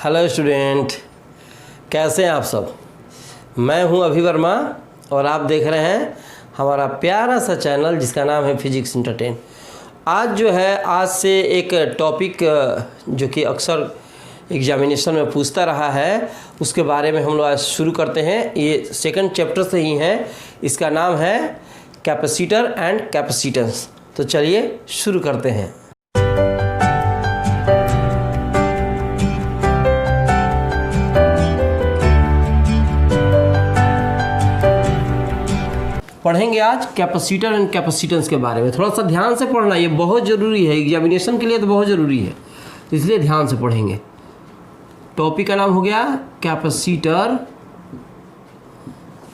Hello student, कैसे हैं आप सब। मैं हूं अभि वर्मा और आप देख रहे हैं हमारा प्यारा सा चैनल जिसका नाम है फिजिक्स एंटरटेन। आज से एक टॉपिक जो कि अक्सर एग्जामिनेशन में पूछता रहा है उसके बारे में हम लोग आज शुरू करते हैं। ये सेकंड चैप्टर से ही है, इसका नाम है कैपेसिटर एंड कैपेसिटेंस। तो चलिए शुरू करते हैं। पढ़ेंगे आज कैपेसिटर एंड कैपेसिटेंस के बारे में। थोड़ा सा ध्यान से पढ़ना, ये बहुत ज़रूरी है, एग्जामिनेशन के लिए तो बहुत ज़रूरी है, तो इसलिए ध्यान से पढ़ेंगे। टॉपिक का नाम हो गया capacitor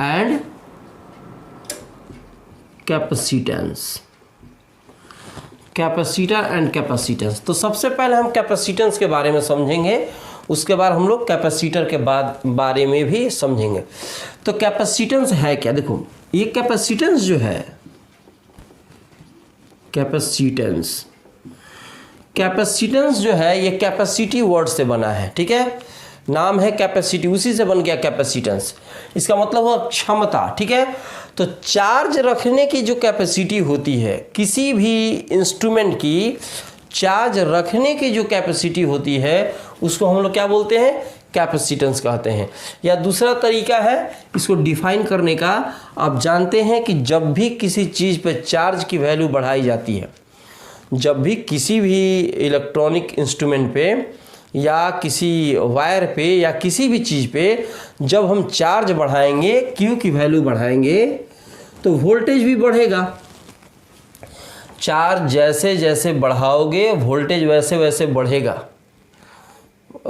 and capacitance. Capacitor and capacitance. तो सबसे पहले हम कैपेसिटेंस के बारे में समझेंगे, उसके बाद हम लोग कैपेसिटर के बारे में भी समझेंगे। तो कैपेसिटेंस है क्या? देखो, ये कैपेसिटेंस जो है, कैपेसिटेंस जो है ये कैपेसिटी वर्ड से बना है, ठीक है। नाम है कैपेसिटी, उसी से बन गया कैपेसिटेंस। इसका मतलब हुआ क्षमता, ठीक है। तो चार्ज रखने की जो कैपेसिटी होती है, किसी भी इंस्ट्रूमेंट की चार्ज रखने की जो कैपेसिटी होती है उसको हम लोग क्या बोलते हैं? कैपेसिटेंस कहते हैं। या दूसरा तरीका है इसको डिफाइन करने का, आप जानते हैं कि जब भी किसी चीज़ पे चार्ज की वैल्यू बढ़ाई जाती है, जब भी किसी भी इलेक्ट्रॉनिक इंस्ट्रूमेंट पे या किसी वायर पे या किसी भी चीज़ पे जब हम चार्ज बढ़ाएंगे, क्यू की वैल्यू बढ़ाएंगे, तो वोल्टेज भी बढ़ेगा। चार्ज जैसे जैसे बढ़ाओगे वोल्टेज वैसे वैसे बढ़ेगा।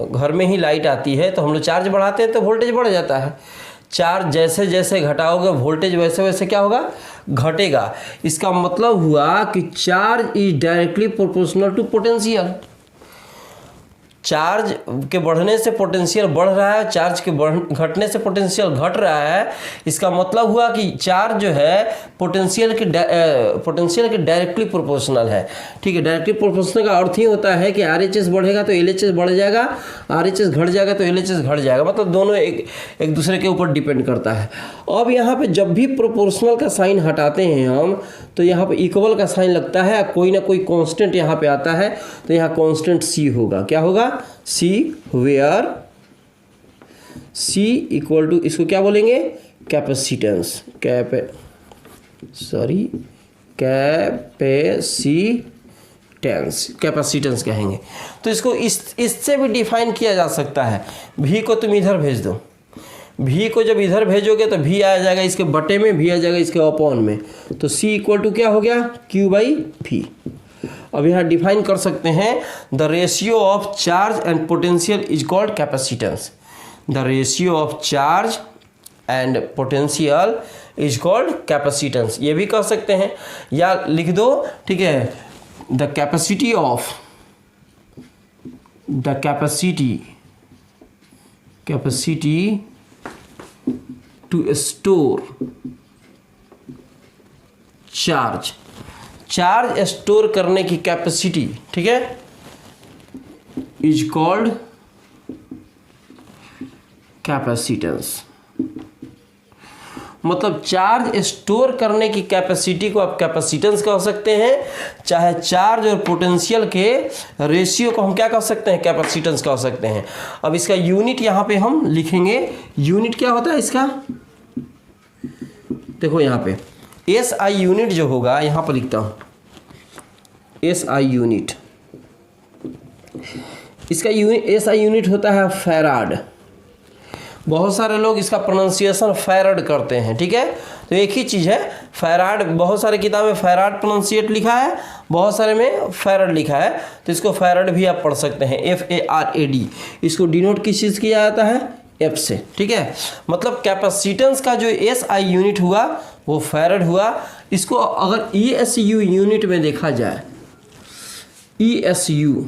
घर में ही लाइट आती है तो हम लोग चार्ज बढ़ाते हैं तो वोल्टेज बढ़ जाता है। चार्ज जैसे जैसे घटाओगे वोल्टेज वैसे वैसे क्या होगा? घटेगा। इसका मतलब हुआ कि charge is directly proportional to potential. Charge के बढ़ने से पोटेंशियल बढ़ रहा है, चार्ज के घटने से पोटेंशियल घट रहा है। इसका मतलब हुआ कि चार्ज जो है पोटेंशियल के डायरेक्टली प्रोपोर्शनल है, ठीक है। डायरेक्टली प्रोपोर्शनल का अर्थ ही होता है कि RHS बढ़ेगा तो LHS बढ़ जाएगा, RHS घट जाएगा तो LHS घट जाएगा। मतलब दोनों एक दूसरे के ऊपर डिपेंड करता है। अब यहाँ पे जब भी प्रोपोर्शनल का साइन हटाते हैं हम, तो यहाँ पे इक्वल का साइन लगता है, कोई ना कोई कांस्टेंट यहाँ पे आता है, तो यहाँ कांस्टेंट C होगा। क्या होगा? C, where C equal to, इसको क्या बोलेंगे? कैपेसिटेंस। कैपेसिटेंस कहेंगे। तो इसको इससे भी डिफाइन किया जा सकता है। V को तुम इधर भेज दो, V को जब इधर भेजोगे तो V आ जाएगा इसके बटे में, V आ जाएगा इसके अपॉन में, तो C इक्वल टू क्या हो गया? Q/V। अब यहाँ डिफाइन कर सकते हैं, the ratio of charge and potential is called capacitance. The ratio of charge and potential is called capacitance, ये भी कह सकते हैं। या लिख दो, ठीक है, the capacity to store charge store करने की कैपेसिटी, ठीक है, इज कॉल्ड कैपेसिटेंस। मतलब चार्ज स्टोर करने की कैपेसिटी को आप कैपेसिटेंस कह सकते हैं, चाहे चार्ज और पोटेंशियल के रेशियो को हम क्या कह सकते हैं? कैपेसिटेंस कह सकते हैं। अब इसका यूनिट यहाँ पे हम लिखेंगे। यूनिट क्या होता है इसका? देखो यहाँ पे SI यूनिट जो होगा, यहाँ पर लिखता हूँ SI यूनिट। इसका SI यूनिट होता है फैराड। बहुत सारे लोग इसका प्रोनाउंसिएशन फैराड करते हैं, ठीक है। तो एक ही चीज़ है फैराड। बहुत सारे किताब में फैराड प्रोनाउंसिएट लिखा है, बहुत सारे में फैराड लिखा है, तो इसको फैराड भी आप पढ़ सकते हैं, FARAD। इसको डिनोट किस चीज़ किया जाता है? F से, ठीक है। मतलब कैपेसिटेंस का जो SI यूनिट हुआ वो फैराड हुआ। इसको अगर ESU यूनिट में देखा जाए, ESU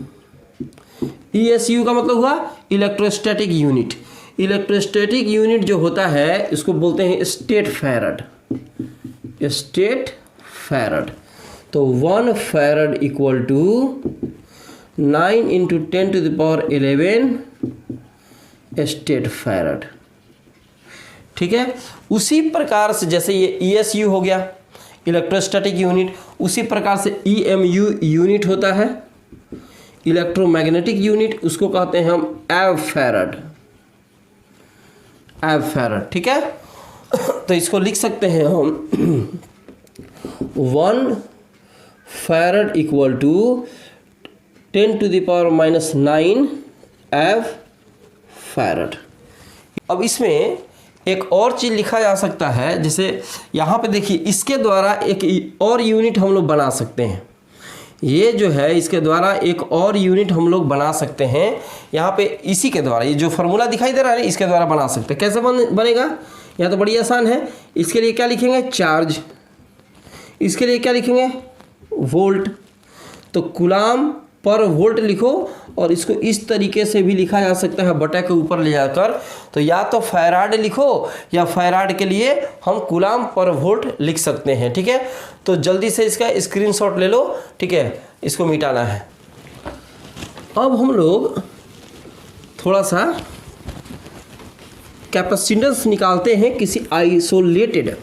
का मतलब हुआ इलेक्ट्रोस्टैटिक यूनिट। इलेक्ट्रोस्टैटिक यूनिट जो होता है इसको बोलते हैं स्टेट फैराड। तो 1 farad equal to 9 × 10⁻11 stat farad. ठीक है, उसी प्रकार से जैसे ये ESU हो गया इलेक्ट्रोस्टैटिक यूनिट, उसी प्रकार से EMU यूनिट होता है इलेक्ट्रोमैग्नेटिक यूनिट, उसको कहते हैं हम एव फैराड। ठीक है, तो इसको लिख सकते हैं हम 1 फैराड इक्वल टू 10⁻⁹ एव फैराड। अब इसमें एक और चीज़ लिखा जा सकता है, जैसे यहाँ पे देखिए इसके द्वारा एक और यूनिट हम लोग बना सकते हैं। ये जो है इसके द्वारा एक और यूनिट हम लोग बना सकते हैं यहाँ पे, इसी के द्वारा ये जो फार्मूला दिखाई दे रहा है इसके द्वारा बना सकते हैं। कैसे बनेगा, यहाँ तो बड़ी आसान है। इसके लिए क्या लिखेंगे, चार्ज। इसके लिए क्या लिखेंगे, वोल्ट। तो कूलाम पर वोल्ट लिखो, और इसको इस तरीके से भी लिखा जा सकता है बटा के ऊपर ले जाकर। तो या तो फैराड लिखो या फैराड के लिए हम कूलाम पर वोल्ट लिख सकते हैं। ठीक है, तो जल्दी से इसका स्क्रीनशॉट ले लो। ठीक है, इसको मिटाना है। अब हम लोग थोड़ा सा कैपेसिटेंस निकालते हैं किसी आइसोलेटेड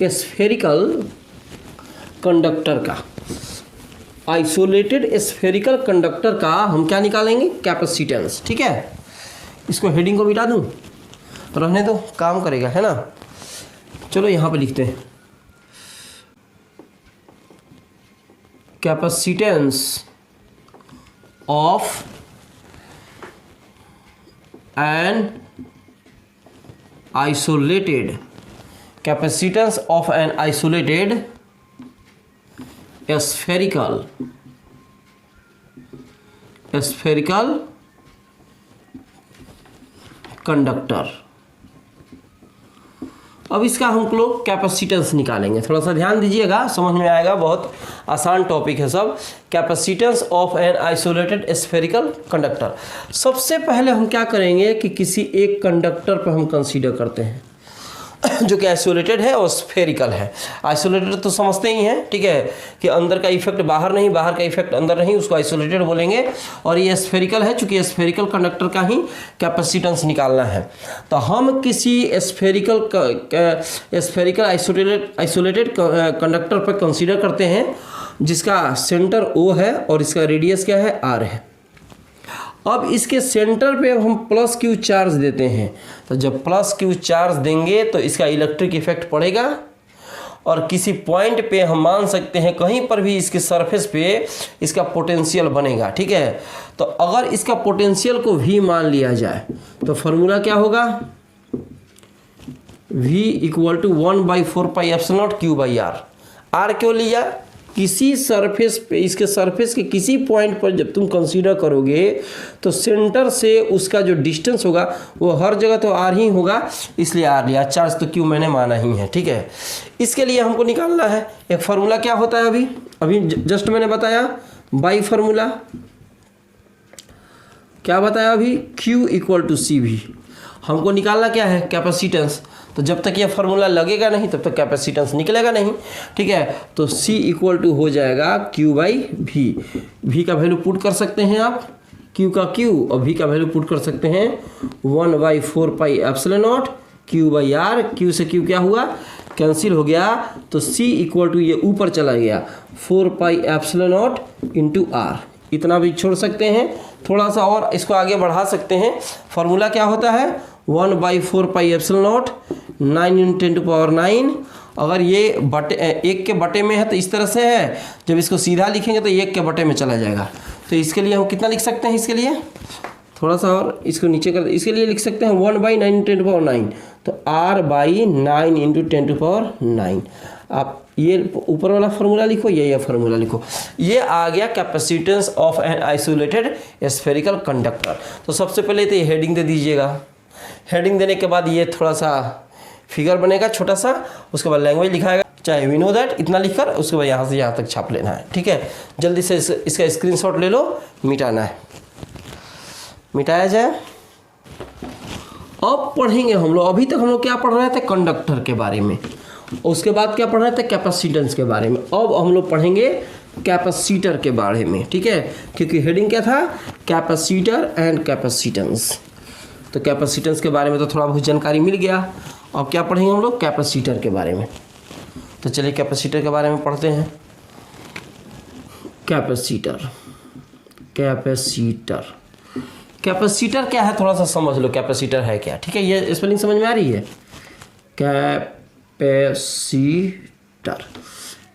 स्फेरिकल कंडक्टर का। आइसोलेटेड स्फेरिकल कंडक्टर का हम क्या निकालेंगे, कैपेसिटेंस। ठीक है, इसको हेडिंग को मिटा दूं, रहने दो, काम करेगा, है ना। चलो यहाँ पे लिखते हैं capacitance of an isolated, capacitance of an isolated spherical conductor. अब इसका हम लोग कैपेसिटेंस निकालेंगे। थोड़ा सा ध्यान दीजिएगा, समझ में आएगा, बहुत आसान टॉपिक है सब। Capacitance of an isolated spherical conductor. सबसे पहले हम क्या करेंगे कि किसी एक कंडक्टर पर हम कंसीडर करते हैं जो कि आइसोलेटेड है और स्फेरिकल है। आइसोलेटेड तो समझते ही हैं, ठीक है, कि अंदर का इफेक्ट बाहर नहीं, बाहर का इफेक्ट अंदर नहीं, उसको आइसोलेटेड बोलेंगे। और ये स्फेरिकल है, चूंकि स्फेरिकल कंडक्टर का ही कैपेसिटेंस निकालना है। तो हम किसी स्फेरिकल आइसोलेटेड कंडक्टर पर कंसीडर करते हैं जिसका सेंटर O है और इसका रेडियस क्या है, R है। अब इसके सेंटर पे हम प्लस Q चार्ज देते हैं। तो जब प्लस Q चार्ज देंगे तो इसका इलेक्ट्रिक इफेक्ट पड़ेगा, और किसी पॉइंट पे हम मान सकते हैं कहीं पर भी इसके सरफेस पे इसका पोटेंशियल बनेगा। ठीक है, तो अगर इसका पोटेंशियल को V मान लिया जाए तो फॉर्मूला क्या होगा, V = 1/4πε0 Q/R। R क्यों लिया, किसी सरफेस पे, इसके सरफेस के किसी पॉइंट पर जब तुम कंसीडर करोगे तो सेंटर से उसका जो डिस्टेंस होगा वो हर जगह तो R ही होगा, इसलिए R लिया। चार्ज तो Q मैंने माना ही है। ठीक है, इसके लिए हमको निकालना है एक फार्मूला। क्या होता है, अभी जस्ट मैंने बताया बाई फार्मूला। क्या बताया अभी, Q = CV। हमको निकालना क्या है, कैपेसिटेंस। तो जब तक ये फार्मूला लगेगा नहीं तब तक कैपेसिटेंस निकलेगा नहीं। ठीक है, तो C = हो जाएगा Q/V। V का वैल्यू पुट कर सकते हैं आप, Q का Q और V का वैल्यू पुट कर सकते हैं 1/4πε0 Q/R। Q से Q क्या हुआ, कैंसिल हो गया। तो C = ये ऊपर चला गया 4πε0 × R। इतना भी छोड़ सकते हैं, थोड़ा सा और इसको आगे बढ़ा सकते हैं। फार्मूला क्या होता है, 1/4πε0 9 × 10⁹। अगर ये बटे 1 के बटे में है तो इस तरह से है, जब इसको सीधा लिखेंगे तो 1 के बटे में चला जाएगा। तो इसके लिए हम कितना लिख सकते हैं, इसके लिए थोड़ा सा और इसको नीचे कर, इसके लिए लिख सकते हैं 1/9 × 10⁹। तो R/9 × 10⁹। आप ये ऊपर वाला फार्मूला लिखो, ये फार्मूला लिखो। ये आ गया capacitance of an isolated spherical conductor. तो सबसे पहले तो ये हेडिंग दे दीजिएगा। हेडिंग देने के बाद ये थोड़ा सा फिगर बनेगा छोटा सा, उसके बाद लैंग्वेज लिखाएगा, चाहे वी नो दैट, इतना लिखकर उसके बाद यहाँ से यहाँ तक छाप लेना है। ठीक है, जल्दी से इसका स्क्रीनशॉट ले लो, मिटाना है, मिटाया जाए। अब पढ़ेंगे हम लोग, अभी तक हम लोग क्या पढ़ रहे थे, कंडक्टर के बारे में, उसके बाद क्या पढ़ रहे थे, कैपेसिटेंस के बारे में। अब हम लोग पढ़ेंगे कैपेसिटर के बारे में। ठीक है, क्योंकि हेडिंग क्या था, कैपेसिटर एंड कैपेसिटेंस। तो कैपेसिटेंस के बारे में तो थोड़ा बहुत जानकारी मिल गया। अब क्या पढ़ेंगे हम लोग? कैपेसिटर के बारे में। तो चलिए कैपेसिटर के बारे में पढ़ते हैं। कैपेसिटर कैपेसिटर क्या है थोड़ा सा समझ लो। कैपेसिटर है क्या? ठीक है, ये स्पेलिंग समझ में आ रही है? कैपेसिटर,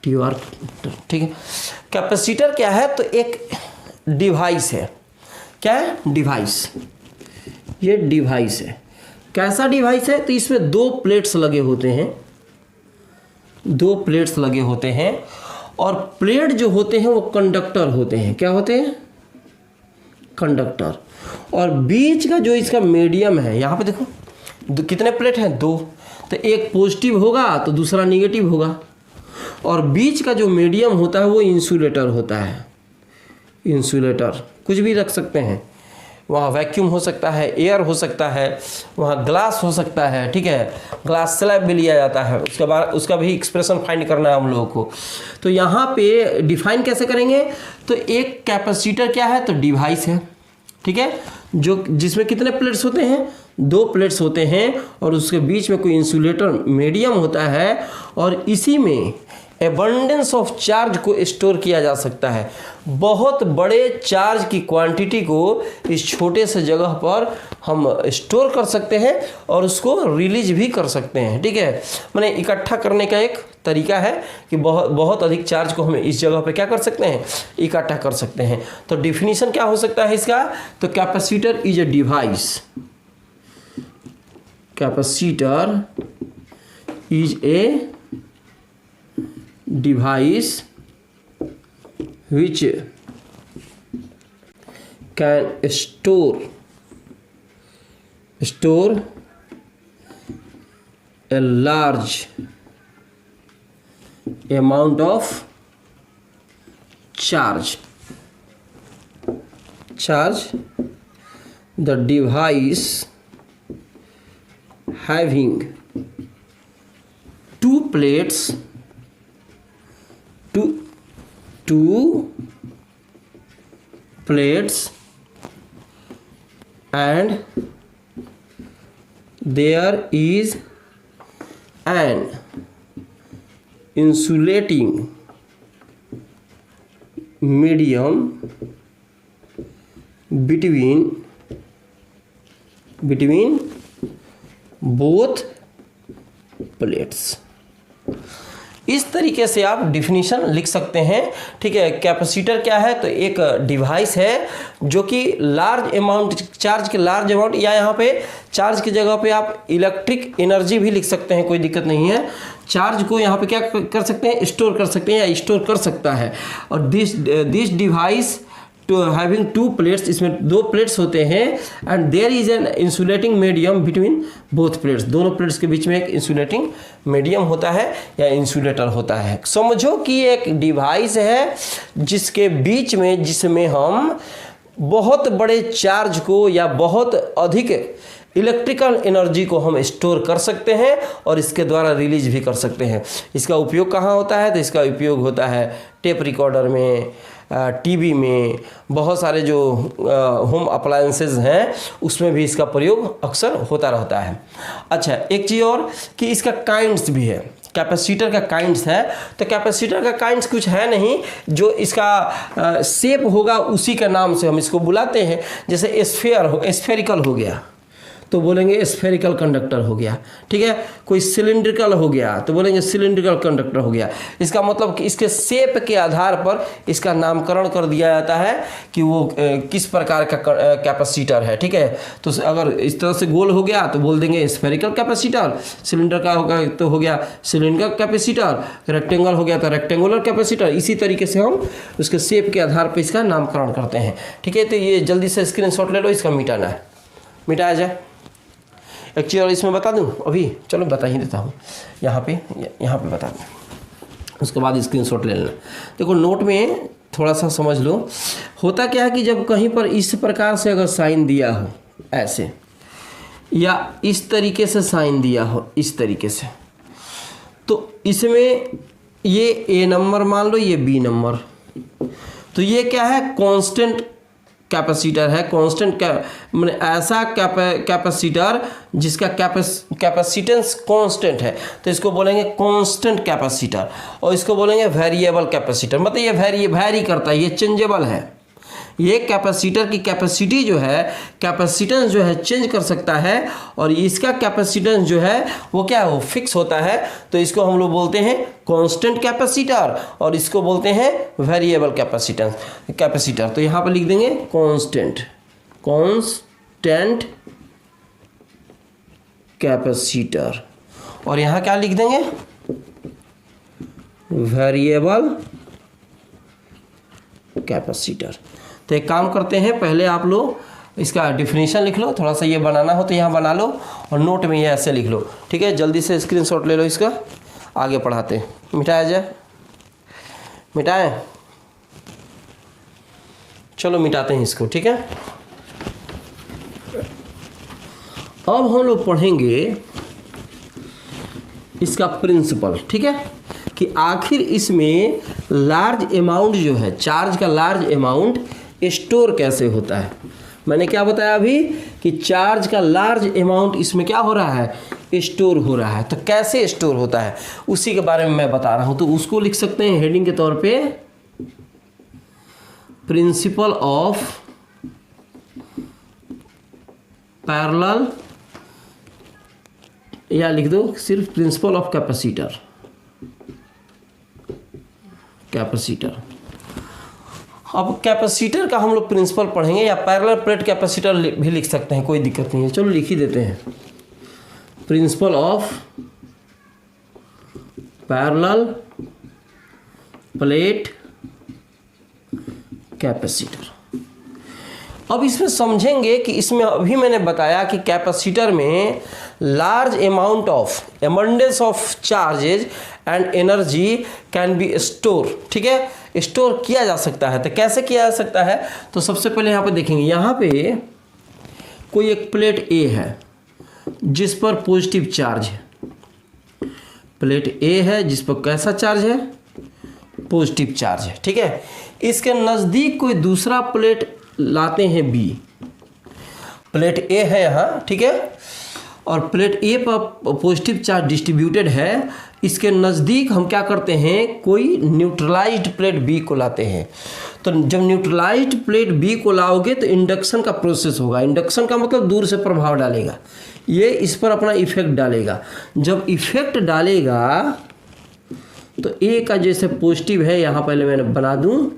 TR, ठीक है। कैपेसिटर क्या है? तो एक डिवाइस है। क्या है? डिवाइस। ये डिवाइस है। कैसा डिवाइस है? तो इसमें दो प्लेट्स लगे होते हैं, दो प्लेट्स लगे होते हैं, और प्लेट जो होते हैं वो कंडक्टर होते हैं। क्या होते हैं? कंडक्टर। और बीच का जो इसका मीडियम है, यहाँ पे देखो कितने प्लेट हैं? दो। तो एक पॉजिटिव होगा तो दूसरा नेगेटिव होगा, और बीच का जो मीडियम होता है वो इंसुलेटर होता है। इंसुलेटर कुछ भी रख सकते हैं, वहाँ वैक्यूम हो सकता है, एयर हो सकता है, वहाँ ग्लास हो सकता है। ठीक है, ग्लास स्लैब भी लिया जाता है। उसके बाद उसका भी एक्सप्रेशन फाइंड करना है हम लोगों को। तो यहाँ पे डिफाइन कैसे करेंगे? तो एक कैपेसिटर क्या है? तो डिवाइस है। ठीक है, जो जिसमें कितने प्लेट्स होते हैं? दो प्लेट्स होते हैं, और उसके बीच में कोई इंसुलेटर मीडियम होता है, और इसी में एबंडेंस ऑफ चार्ज को स्टोर किया जा सकता है। बहुत बड़े चार्ज की क्वांटिटी को इस छोटे से जगह पर हम स्टोर कर सकते हैं और उसको रिलीज भी कर सकते हैं। ठीक है, माने इकट्ठा करने का एक तरीका है कि बहुत अधिक चार्ज को हम इस जगह पे क्या कर सकते हैं? इकट्ठा कर सकते हैं। तो डिफिनीशन क्या हो सकता है इसका? तो capacitor is a device. Capacitor is a device which can store a large amount of charge. The device having two plates and there is an insulating medium between both plates। इस तरीके से आप डिफिनीशन लिख सकते हैं। ठीक है, capacitor क्या है? तो एक डिवाइस है जो कि लार्ज अमाउंट चार्ज के लार्ज अमाउंट, या यहाँ पे चार्ज की जगह पे आप इलेक्ट्रिक एनर्जी भी लिख सकते हैं, कोई दिक्कत नहीं है। चार्ज को यहाँ पे क्या कर सकते हैं? स्टोर कर सकते हैं या स्टोर कर सकता है। और this device to having two plates, इसमें दो प्लेट्स होते हैं, and there is an insulating medium between both plates. दोनों प्लेट्स के बीच में एक इंसुलेटिंग मीडियम होता है या इंसुलेटर होता है। समझो कि एक डिवाइस है जिसके बीच में, जिसमें हम बहुत बड़े चार्ज को या बहुत अधिक इलेक्ट्रिकल एनर्जी को हम स्टोर कर सकते हैं और इसके द्वारा रिलीज भी कर सकते हैं। इसका उपयोग कहाँ होता है? तो इसका उपयोग होता है टेप रिकॉर्डर में, टीवी में, बहुत सारे जो होम अप्लायंसेस हैं उसमें भी इसका प्रयोग अक्सर होता रहता है। अच्छा, एक चीज़ और कि इसका काइंड्स भी है। कैपेसिटर का काइंड्स है, तो कैपेसिटर का काइंड्स कुछ है नहीं, जो इसका शेप होगा उसी का नाम से हम इसको बुलाते हैं। जैसे स्फेरिकल हो गया तो बोलेंगे स्फेरिकल कंडक्टर हो गया। ठीक है, कोई सिलिंड्रिकल हो गया तो बोलेंगे सिलिंड्रिकल कंडक्टर हो गया। इसका मतलब कि इसके शेप के आधार पर इसका नामकरण कर दिया जाता है कि वो किस प्रकार का कैपेसिटर है। ठीक है, तो अगर इस तरह से गोल हो गया तो बोल देंगे स्फेरिकल कैपेसिटर, सिलेंडर का होगा तो हो गया सिलिंड्रिकल कैपेसिटर, रेक्टेंगल हो गया तो रेक्टेंगुलर कैपेसिटर। इसी तरीके से हम उसके शेप के आधार पर इसका नामकरण करते हैं। ठीक है, तो ये जल्दी से स्क्रीनशॉट ले लो, इसका मिटाना है, मिटाया जाए। एक चीज़ और इसमें बता दूं अभी, चलो बता ही देता हूँ। यहाँ पे बता दूँ, उसके बाद स्क्रीनशॉट ले लेना। देखो नोट में थोड़ा सा समझ लो। होता क्या है कि जब कहीं पर इस प्रकार से अगर साइन दिया हो ऐसे, या इस तरीके से साइन दिया हो इस तरीके से, तो इसमें ये A नंबर मान लो, ये B नंबर, तो ये क्या है? कांस्टेंट कैपेसिटर है, कांस्टेंट मैंने ऐसा कैपेसिटर जिसका कैपेसिटेंस कांस्टेंट है, तो इसको बोलेंगे कांस्टेंट कैपेसिटर। और इसको बोलेंगे वेरिएबल कैपेसिटर, मतलब ये वेरी करता है, ये चेंजेबल है। ये कैपेसिटर की कैपेसिटी जो है, कैपेसिटेंस जो है चेंज कर सकता है, और इसका कैपेसिटेंस जो है वो क्या है, वो फिक्स होता है। तो इसको हम लोग बोलते हैं कांस्टेंट कैपेसिटर, और इसको बोलते हैं वेरिएबल कैपेसिटर। तो यहाँ पर लिख देंगे कांस्टेंट कैपेसिटर, और यहाँ क्या लिख देंगे, वेरिएबल कैपेसिटर। तो एक काम करते हैं, पहले आप लोग इसका डिफिनीशन लिख लो, थोड़ा सा ये बनाना हो तो यहाँ बना लो, और नोट में ये ऐसे लिख लो, ठीक है। जल्दी से स्क्रीनशॉट ले लो इसका, आगे पढ़ाते हैं। मिटाया जाए, मिटाएं, चलो मिटाते हैं इसको, ठीक है। अब हम लोग पढ़ेंगे इसका प्रिंसिपल, ठीक है, कि आखिर इसमें लार्ज अमाउंट जो है, चार्ज का लार्ज अमाउंट स्टोर कैसे होता है। मैंने क्या बताया अभी कि चार्ज का लार्ज अमाउंट इसमें क्या हो रहा है, स्टोर हो रहा है। तो कैसे स्टोर होता है उसी के बारे में मैं बता रहा हूं। तो उसको लिख सकते हैं हेडिंग के तौर पे, प्रिंसिपल ऑफ पैरेलल, या लिख दो सिर्फ प्रिंसिपल ऑफ कैपेसिटर। अब कैपेसिटर का हम लोग प्रिंसिपल पढ़ेंगे, या पैरेलल प्लेट कैपेसिटर भी लिख सकते हैं, कोई दिक्कत नहीं है। चलो लिख ही देते हैं, principle of parallel plate capacitor. अब इसमें समझेंगे कि इसमें अभी मैंने बताया कि कैपेसिटर में large amount of abundance of charges and energy can be store, ठीक है, स्टोर किया जा सकता है। तो कैसे किया जा सकता है, तो सबसे पहले यहाँ पे देखेंगे, यहाँ पे कोई एक प्लेट ए है जिस पर पॉजिटिव चार्ज है, प्लेट ए है जिस पर कैसा चार्ज है, पॉजिटिव चार्ज है, ठीक है। इसके नज़दीक कोई दूसरा प्लेट लाते हैं बी, प्लेट ए है यहाँ, ठीक है, और प्लेट ए पर पॉजिटिव चार्ज डिस्ट्रीब्यूटेड है। इसके नज़दीक हम क्या करते हैं, कोई न्यूट्रलाइज्ड प्लेट बी को लाते हैं। तो जब न्यूट्रलाइज्ड प्लेट बी को लाओगे तो इंडक्शन का प्रोसेस होगा। इंडक्शन का मतलब दूर से प्रभाव डालेगा, ये इस पर अपना इफेक्ट डालेगा। जब इफेक्ट डालेगा तो ए का जैसे पॉजिटिव है, यहाँ पहले मैंने बना दूँ,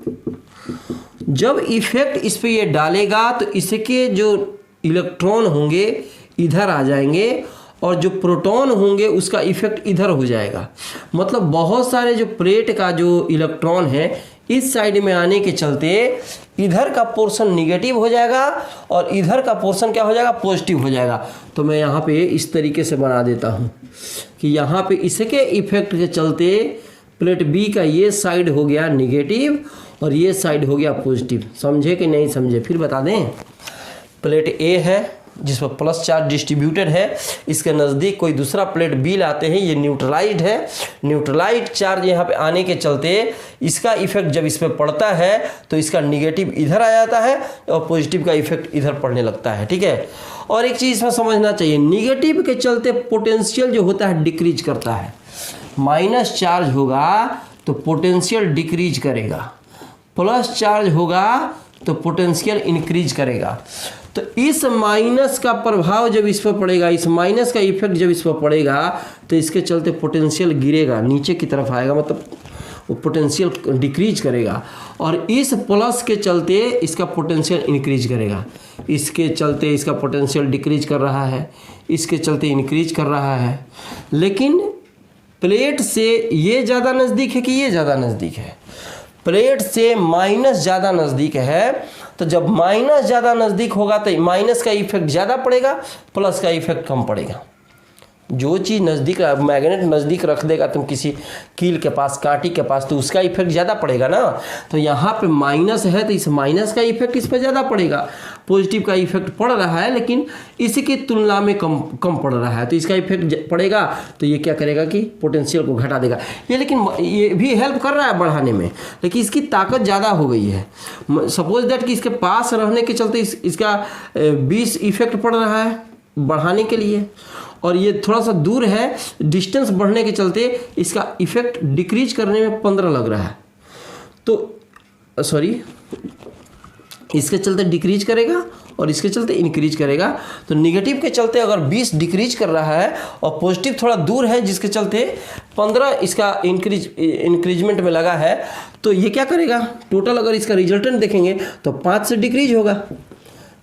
जब इफेक्ट इस पर ये डालेगा तो इसके जो इलेक्ट्रॉन होंगे इधर आ जाएंगे, और जो प्रोटॉन होंगे उसका इफेक्ट इधर हो जाएगा। मतलब बहुत सारे जो प्लेट का जो इलेक्ट्रॉन है इस साइड में आने के चलते इधर का पोर्शन निगेटिव हो जाएगा, और इधर का पोर्शन क्या हो जाएगा, पॉजिटिव हो जाएगा। तो मैं यहाँ पे इस तरीके से बना देता हूँ कि यहाँ पे इसके इफेक्ट के चलते प्लेट बी का ये साइड हो गया निगेटिव और ये साइड हो गया पॉजिटिव। समझे कि नहीं समझे, फिर बता दें। प्लेट ए है जिस पर प्लस चार्ज डिस्ट्रीब्यूटेड है, इसके नज़दीक कोई दूसरा प्लेट बी लाते हैं, ये न्यूट्रलाइज्ड है। न्यूट्रलाइज्ड चार्ज यहाँ पे आने के चलते इसका इफेक्ट जब इस पर पड़ता है तो इसका निगेटिव इधर आ जाता है और पॉजिटिव का इफेक्ट इधर पड़ने लगता है, ठीक है। और एक चीज़ इसमें समझना चाहिए, निगेटिव के चलते पोटेंशियल जो होता है डिक्रीज करता है। माइनस चार्ज होगा तो पोटेंशियल डिक्रीज करेगा, प्लस चार्ज होगा तो पोटेंशियल इंक्रीज करेगा। तो इस माइनस का प्रभाव जब इस पर पड़ेगा, इस माइनस का इफेक्ट जब इस पर पड़ेगा तो इसके चलते पोटेंशियल गिरेगा, नीचे की तरफ आएगा, मतलब वो पोटेंशियल डिक्रीज करेगा। और इस प्लस के चलते इसका पोटेंशियल इंक्रीज करेगा। इसके चलते इसका पोटेंशियल डिक्रीज कर रहा है, इसके चलते इंक्रीज कर रहा है। लेकिन प्लेट से ये ज़्यादा नज़दीक है कि ये ज़्यादा नज़दीक है, प्लेट से माइनस ज़्यादा नज़दीक है। तो जब माइनस ज़्यादा नज़दीक होगा तो माइनस का इफेक्ट ज़्यादा पड़ेगा, प्लस का इफेक्ट कम पड़ेगा। जो चीज़ नज़दीक, मैग्नेट नज़दीक रख देगा तुम किसी कील के पास, कांटी के पास, तो उसका इफेक्ट ज़्यादा पड़ेगा ना। तो यहाँ पे माइनस है तो इस माइनस का इफेक्ट इस पर ज़्यादा पड़ेगा, पॉजिटिव का इफेक्ट पड़ रहा है, लेकिन इसी की तुलना में कम पड़ रहा है, तो इसका इफेक्ट पड़ेगा तो ये क्या करेगा कि पोटेंशियल को घटा देगा। ये लेकिन ये भी हेल्प कर रहा है बढ़ाने में, लेकिन इसकी ताकत ज़्यादा हो गई है। सपोज दैट कि इसके पास रहने के चलते इसका 20 इफेक्ट पड़ रहा है बढ़ाने के लिए, और ये थोड़ा सा दूर है, डिस्टेंस बढ़ने के चलते इसका इफेक्ट डिक्रीज करने में 15 लग रहा है। तो सॉरी, इसके चलते डिक्रीज करेगा और इसके चलते इंक्रीज करेगा। तो निगेटिव के चलते अगर 20 डिक्रीज कर रहा है और पॉजिटिव थोड़ा दूर है जिसके चलते 15 इसका इंक्रीजमेंट में लगा है, तो ये क्या करेगा, टोटल अगर इसका रिजल्टेंट देखेंगे तो 5 से डिक्रीज होगा,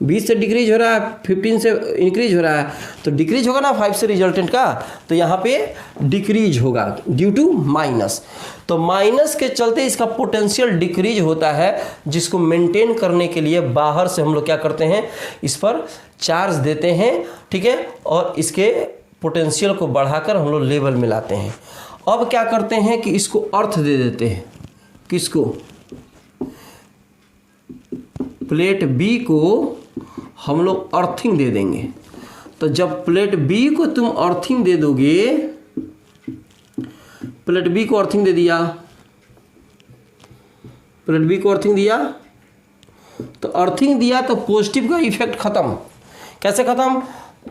20 से डिक्रीज हो रहा है, 15 से इंक्रीज हो रहा है, तो डिक्रीज होगा ना 5 से रिजल्टेंट का, तो यहाँ पे डिक्रीज होगा ड्यू टू माइनस। तो माइनस के चलते इसका पोटेंशियल डिक्रीज होता है, जिसको मेंटेन करने के लिए बाहर से हम लोग क्या करते हैं, इस पर चार्ज देते हैं, ठीक है, और इसके पोटेंशियल को बढ़ाकर हम लोग लेवल में लाते हैं। अब क्या करते हैं कि इसको अर्थ दे देते हैं, किसको, प्लेट बी को हम लोग अर्थिंग दे देंगे। तो जब प्लेट बी को तुम अर्थिंग दे दोगे, प्लेट बी को अर्थिंग दे दिया, प्लेट बी को अर्थिंग दिया, तो अर्थिंग दिया तो पॉजिटिव का इफेक्ट खत्म। कैसे खत्म,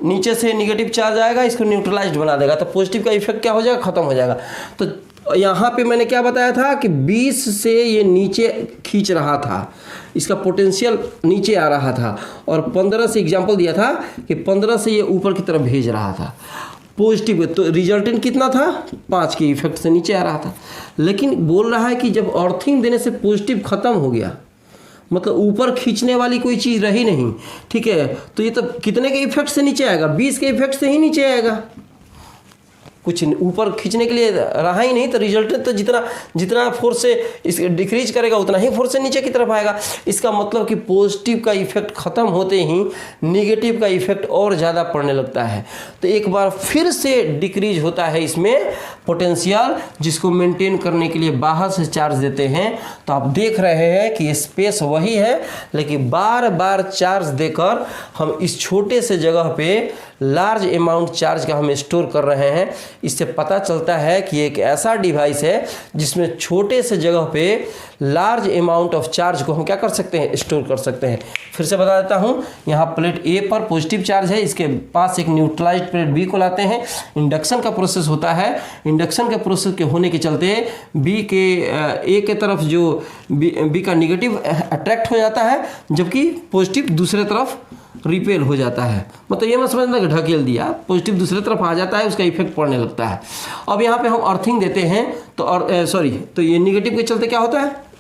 नीचे से निगेटिव चार्ज आएगा, इसको न्यूट्रलाइज्ड बना देगा, तो पॉजिटिव का इफेक्ट क्या हो जाएगा, खत्म हो जाएगा। तो यहाँ पे मैंने क्या बताया था कि 20 से ये नीचे खींच रहा था, इसका पोटेंशियल नीचे आ रहा था, और 15 से एग्जांपल दिया था कि 15 से ये ऊपर की तरफ भेज रहा था पॉजिटिव। तो रिजल्टेंट कितना था, 5 के इफेक्ट से नीचे आ रहा था। लेकिन बोल रहा है कि जब अर्थिंग देने से पॉजिटिव खत्म हो गया, मतलब ऊपर खींचने वाली कोई चीज़ रही नहीं, ठीक है, तो ये तो कितने के इफेक्ट से नीचे आएगा, 20 के इफेक्ट से ही नीचे आएगा, कुछ ऊपर खींचने के लिए रहा ही नहीं। तो रिजल्ट तो जितना फोर्स से इस डिक्रीज करेगा उतना ही फोर्स से नीचे की तरफ आएगा। इसका मतलब कि पॉजिटिव का इफेक्ट ख़त्म होते ही निगेटिव का इफेक्ट और ज़्यादा पड़ने लगता है। तो एक बार फिर से डिक्रीज होता है इसमें पोटेंशियल, जिसको मेंटेन करने के लिए बाहर से चार्ज देते हैं। तो आप देख रहे हैं कि स्पेस वही है, लेकिन बार बार चार्ज देकर हम इस छोटे से जगह पे लार्ज अमाउंट चार्ज का हम स्टोर कर रहे हैं। इससे पता चलता है कि एक ऐसा डिवाइस है जिसमें छोटे से जगह पे लार्ज अमाउंट ऑफ चार्ज को हम क्या कर सकते हैं, स्टोर कर सकते हैं। फिर से बता देता हूँ, यहाँ प्लेट ए पर पॉजिटिव चार्ज है, इसके पास एक न्यूट्रलाइज्ड प्लेट बी को लाते हैं, इंडक्शन का प्रोसेस होता है। इंडक्शन के प्रोसेस के होने के चलते बी के ए के तरफ जो बी का निगेटिव अट्रैक्ट हो जाता है, जबकि पॉजिटिव दूसरे तरफ रिपेल हो जाता है। मतलब ये मत समझना कि ढकेल दिया, पॉजिटिव दूसरे तरफ आ जाता है, उसका इफेक्ट पड़ने लगता है। अब यहाँ पे हम अर्थिंग देते हैं तो ये निगेटिव के चलते क्या होता है,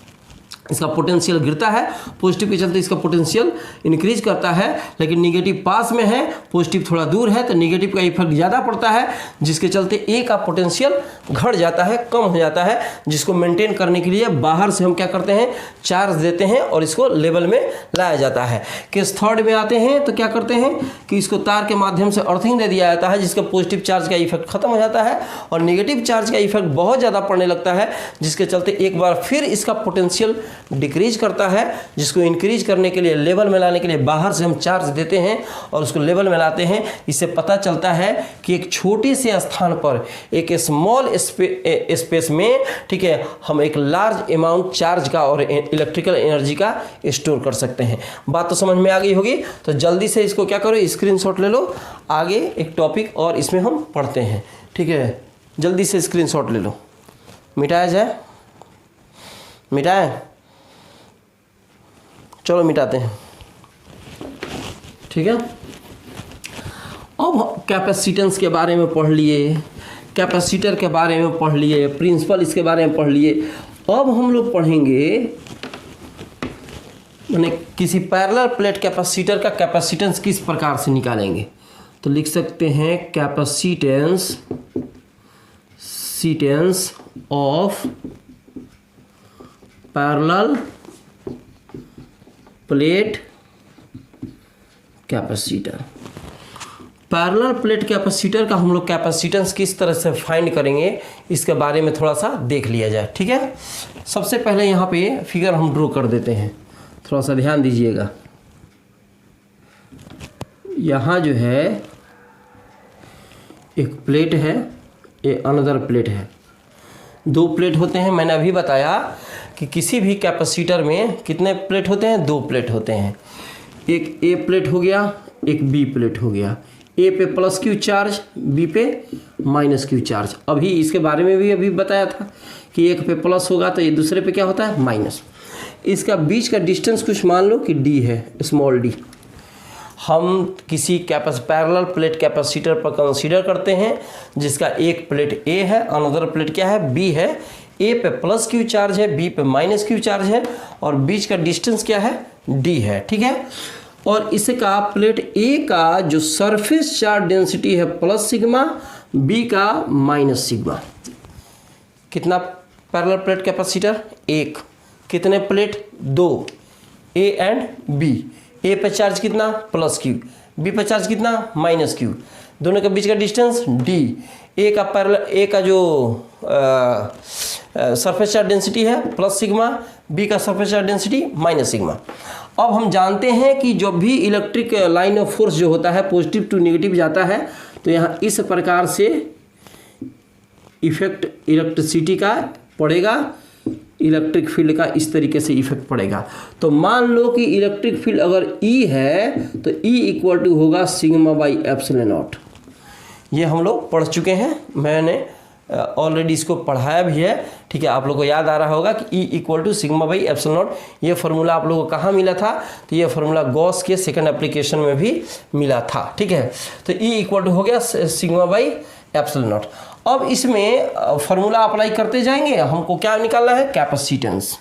इसका पोटेंशियल गिरता है, पॉजिटिव के चलते इसका पोटेंशियल इंक्रीज करता है। लेकिन निगेटिव पास में है, पॉजिटिव थोड़ा दूर है, तो निगेटिव का इफेक्ट ज़्यादा पड़ता है, जिसके चलते ए का पोटेंशियल घट जाता है, कम हो जाता है, जिसको मेंटेन करने के लिए बाहर से हम क्या करते हैं, चार्ज देते हैं और इसको लेवल में लाया जाता है। केस थर्ड में आते हैं तो क्या करते हैं कि इसको तार के माध्यम से अर्थिंग दे दिया जाता है, जिसका पॉजिटिव चार्ज का इफेक्ट खत्म हो जाता है और निगेटिव चार्ज का इफेक्ट बहुत ज़्यादा पड़ने लगता है, जिसके चलते एक बार फिर इसका पोटेंशियल डिक्रीज करता है, जिसको इंक्रीज करने के लिए, लेवल में लाने के लिए बाहर से हम चार्ज देते हैं और उसको लेवल में लाते हैं। इससे पता चलता है कि एक छोटे से स्थान पर, एक स्मॉल स्पेस में, ठीक है, हम एक लार्ज अमाउंट चार्ज का और इलेक्ट्रिकल एनर्जी का स्टोर कर सकते हैं। बात तो समझ में आ गई होगी। तो जल्दी से इसको क्या करो, स्क्रीनशॉट ले लो, आगे एक टॉपिक और इसमें हम पढ़ते हैं, ठीक है। जल्दी से स्क्रीनशॉट ले लो, मिटाया जाए, मिटाए, चलो मिटाते हैं, ठीक है। अब कैपेसिटेंस के बारे में पढ़ लिए, कैपेसिटर के बारे में पढ़ लिए, प्रिंसिपल इसके बारे में पढ़ लिए। अब हम लोग पढ़ेंगे माने किसी पैरेलल प्लेट कैपेसिटर का कैपेसिटेंस किस प्रकार से निकालेंगे। तो लिख सकते हैं capacitance of parallel plate capacitor. Parallel plate capacitor का हम लोग कैपेसिटेंस किस तरह से फाइंड करेंगे, इसके बारे में थोड़ा सा देख लिया जाए, ठीक है। सबसे पहले यहाँ पे फिगर हम ड्रॉ कर देते हैं, थोड़ा सा ध्यान दीजिएगा। यहाँ जो है एक प्लेट है, ये अनदर प्लेट है, दो प्लेट होते हैं। मैंने अभी बताया कि किसी भी कैपेसिटर में कितने प्लेट होते हैं, दो प्लेट होते हैं। एक ए प्लेट हो गया, एक बी प्लेट हो गया। ए पे प्लस क्यू चार्ज, बी पे माइनस क्यू चार्ज। अभी इसके बारे में भी अभी बताया था कि एक पे प्लस होगा तो ये दूसरे पे क्या होता है, माइनस। इसका बीच का डिस्टेंस कुछ मान लो कि डी है, स्मॉल डी। हम किसी पैरेलल प्लेट कैपेसिटर पर कंसीडर करते हैं जिसका एक प्लेट ए है, अनदर प्लेट क्या है, बी है। ए पे प्लस क्यू चार्ज है, बी पे माइनस क्यू चार्ज है और बीच का डिस्टेंस क्या है, डी है, ठीक है। और इसका प्लेट ए का जो सरफेस चार्ज डेंसिटी है प्लस सिग्मा, बी का माइनस सिग्मा। कितना पैरेलल प्लेट कैपेसिटर, एक। कितने प्लेट, दो, ए एंड बी। ए पे चार्ज कितना, प्लस क्यू, बी पे चार्ज कितना, माइनस क्यू। दोनों के बीच का डिस्टेंस डी। ए का पैरेलल, ए का जो सरफेस चार्ज डेंसिटी है प्लस सिग्मा, बी का surface charge density minus sigma. अब हम जानते हैं कि जब भी इलेक्ट्रिक लाइन ऑफ फोर्स जो होता है पॉजिटिव टू नेगेटिव जाता है तो यहाँ इस प्रकार से इफेक्ट इलेक्ट्रिसिटी का पड़ेगा, इलेक्ट्रिक फील्ड का इस तरीके से इफेक्ट पड़ेगा। तो मान लो कि इलेक्ट्रिक फील्ड अगर ई है तो ई इक्वल टू होगा सिग्मा बाई एप्सिलॉन नॉट। ये हम लोग पढ़ चुके हैं, मैंने ऑलरेडी इसको पढ़ाया भी है, ठीक है। आप लोगों को याद आ रहा होगा कि E equal to sigma by epsilon not. ये फार्मूला आप लोगों को कहाँ मिला था, तो ये फार्मूला गॉस के सेकंड एप्लीकेशन में भी मिला था, ठीक है। तो E इक्वल टू हो गया सिग्मा बाई एप्सिलॉन नॉट। अब इसमें फार्मूला अप्लाई करते जाएंगे, हमको क्या निकालना है, कैपेसिटेंस।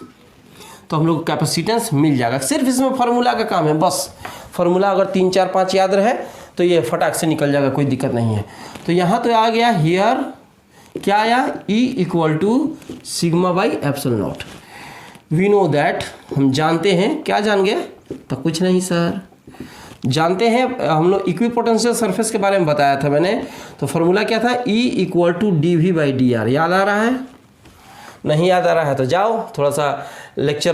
तो हम लोग कैपेसिटेंस मिल जाएगा। सिर्फ इसमें फार्मूला का काम है, बस फार्मूला अगर 3 4 5 याद रहे तो ये फटाक से निकल जाएगा, कोई दिक्कत नहीं है। तो यहाँ तो आ गया, हियर क्या आया, E equal to sigma by epsilon not. We know that, हम जानते हैं, क्या जान गए, तो कुछ नहीं सर, जानते हैं हम लोग इक्विपोटेंशियल सरफेस के बारे में बताया था मैंने। तो फार्मूला क्या था, E equal to D V by D R. याद आ रहा है, नहीं याद आ रहा है तो जाओ थोड़ा सा लेक्चर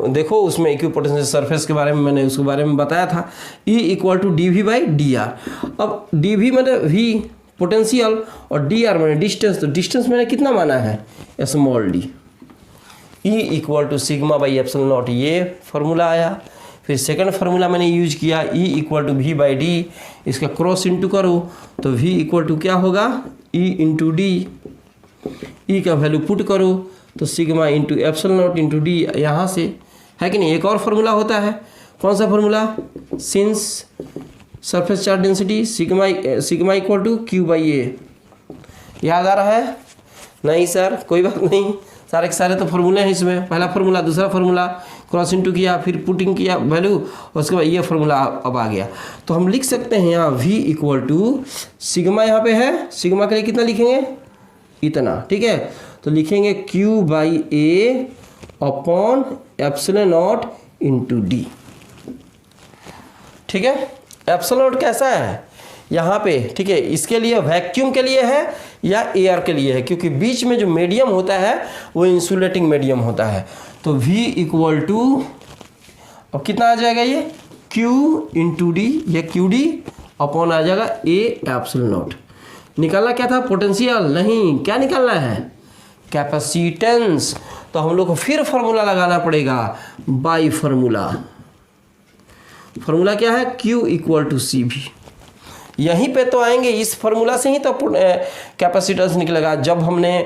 देखो, उसमें इक्विपोटेंशियल सरफेस के बारे में मैंने उसके बारे में बताया था। E equal to D V by D R. अब डी वी मतलब वी पोटेंशियल और डी आर मैंने डिस्टेंस, तो डिस्टेंस मैंने कितना माना है, small D. E equal to sigma by epsilon not, ये फार्मूला आया। फिर सेकंड फार्मूला मैंने यूज किया, E equal to V by D. इसका क्रॉस इंटू करो तो V इक्वल टू क्या होगा, E इंटू डी। E का वैल्यू पुट करो तो sigma into epsilon not into D, यहाँ से है कि नहीं। एक और फार्मूला होता है, कौन सा formula, since surface charge density sigma equal to q by A. याद आ रहा है, नहीं सर कोई बात नहीं, सारे के सारे तो फार्मूले हैं इसमें। पहला फार्मूला, दूसरा फार्मूला, क्रॉस इंटू किया, फिर पुटिंग किया वैल्यू, और उसके बाद ये फार्मूला अब आ गया। तो हम लिख सकते हैं यहाँ V इक्वल टू सिग्मा, यहाँ पे है, सिग्मा के लिए कितना लिखेंगे, इतना, ठीक है। तो लिखेंगे Q by A upon epsilon not into D, ठीक है। एप्सिलॉन नॉट कैसा है यहाँ पे, ठीक है। इसके लिए वैक्यूम के लिए है या एयर के लिए है, क्योंकि बीच में जो मीडियम होता है वो इंसुलेटिंग मीडियम होता है। तो V इक्वल टू, अब कितना आ जाएगा ये, Q इंटू डी, ये QD अपॉन आ जाएगा A एप्सिलॉन नॉट। निकालना क्या था, पोटेंशियल नहीं, क्या निकालना है, कैपेसिटेंस। तो हम लोग को फिर फार्मूला लगाना पड़ेगा, बाई फार्मूला। फार्मूला क्या है, Q इक्वल टू CV। यहीं पे तो आएंगे, इस फार्मूला से ही तो कैपेसिटेंस निकलेगा। जब हमने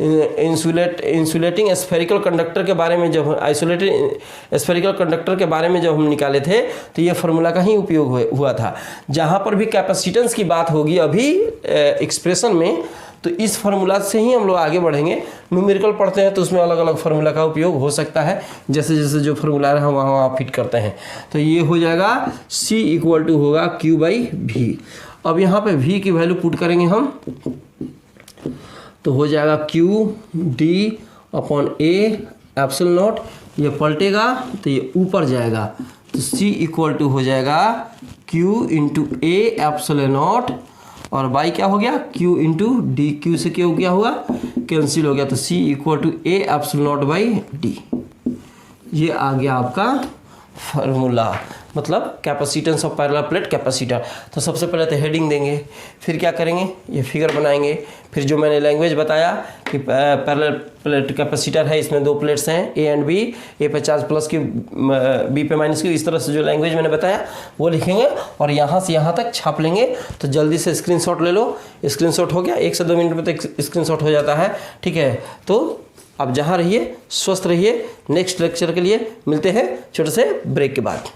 इंसुलेटिंग स्फेरिकल कंडक्टर के बारे में, जब आइसोलेटेड स्फेरिकल कंडक्टर के बारे में जब हम निकाले थे तो ये फार्मूला का ही उपयोग हुआ था। जहाँ पर भी कैपेसिटेंस की बात होगी अभी एक्सप्रेशन में, तो इस फार्मूला से ही हम लोग आगे बढ़ेंगे। न्यूमेरिकल पढ़ते हैं तो उसमें अलग अलग फार्मूला का उपयोग हो सकता है, जैसे जैसे जो फार्मूला है हम वहाँ फिट करते हैं। तो ये हो जाएगा C इक्वल टू होगा Q बाई V। अब यहाँ पे V की वैल्यू पुट करेंगे हम, तो हो जाएगा Q D upon A epsilon not. ये पलटेगा तो ये ऊपर जाएगा, तो C इक्वल टू हो जाएगा Q into A epsilon not, और बाई क्या हो गया, Q इंटू डी। Q से क्या हो गया, हुआ कैंसिल हो गया, तो C equal to A epsilon not by D. ये आ गया आपका फार्मूला। मतलब capacitance of parallel plate capacitor. तो सबसे पहले तो हेडिंग देंगे, फिर क्या करेंगे, ये फिगर बनाएंगे, फिर जो मैंने लैंग्वेज बताया कि पैरेलल प्लेट कैपेसिटर है, इसमें दो प्लेट्स हैं ए एंड बी, ए पे चार्ज प्लस की, बी पे माइनस की, इस तरह से जो लैंग्वेज मैंने बताया वो लिखेंगे और यहाँ से यहाँ तक छाप लेंगे। तो जल्दी से स्क्रीनशॉट ले लो, स्क्रीनशॉट हो गया, 1 से 2 मिनट में तो स्क्रीनशॉट हो जाता है, ठीक है। तो आप जहाँ रहिए स्वस्थ रहिए, नेक्स्ट लेक्चर के लिए मिलते हैं छोटे से ब्रेक के बाद।